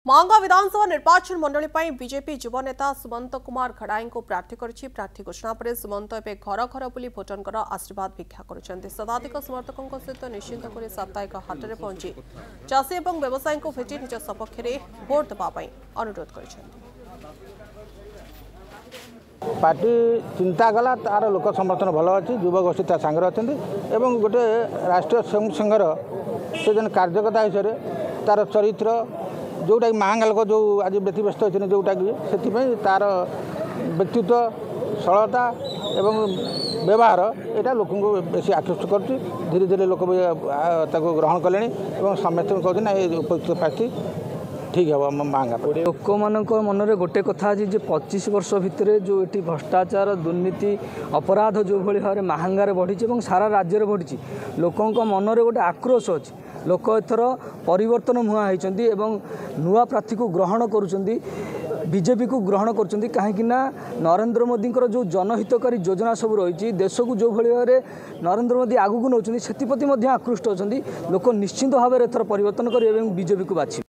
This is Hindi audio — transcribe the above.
मांगा विधानसभा निर्वाचन मंडली पर बीजेपी युव नेता सुमंत कुमार घड़ाई को प्रार्थी करिछि। प्रार्थी घोषणा पर सुमंत एवं घर घर बुली भोटरंकर आशीर्वाद भिक्षा करुछन्ति। शताधिक समर्थकों सहित निश्चिंत कर साप्ताहिक हाटरे पहुंची चाषी और व्यवसायी को भेटी निज सपक्ष में भोट देवाई अनुरोध करिछन्ति। पार्टी चिंता कला तार लोक समर्थन भल अच्छी युवा गोष्ठी ता सांगे अच्छा गोटे राष्ट्रीय स्वयं संघर से जन कार्यकर्ता हिसाब से तार चरित्र जोटा महांगा लोक जो आज व्यतिव्यस्त होती जोटा कि से तार व्यक्तित्व सरलता एवं व्यवहार यहाँ लोक बेसी आकृष्ट कर धीरे धीरे लोक ग्रहण कले समस्त कहते उपयुक्त प्रार्थी ठीक है महंगा लोक मान मनरे गोटे कथा आज 25 वर्ष भितर जो ये भ्रष्टाचार दुर्नीति अपराध जो भाई भाव में महंगार बढ़ी सारा राज्य में बढ़ी लोकों मनरे गोटे आक्रोश अच्छी लोक एथर परिवर्तन मुहां होती नुआ प्रार्थी को ग्रहण करुँच बीजेपी को ग्रहण करुँच कहीं नरेंद्र मोदी जो जनहितकारी योजना सब रही देश को जो भाई भाव में नरेंद्र मोदी आगू नौकरी से आकृष्ट अच्छा लोक निश्चिंत भाव में एथर परिवर्तन करेंगे बीजेपी को बाछी।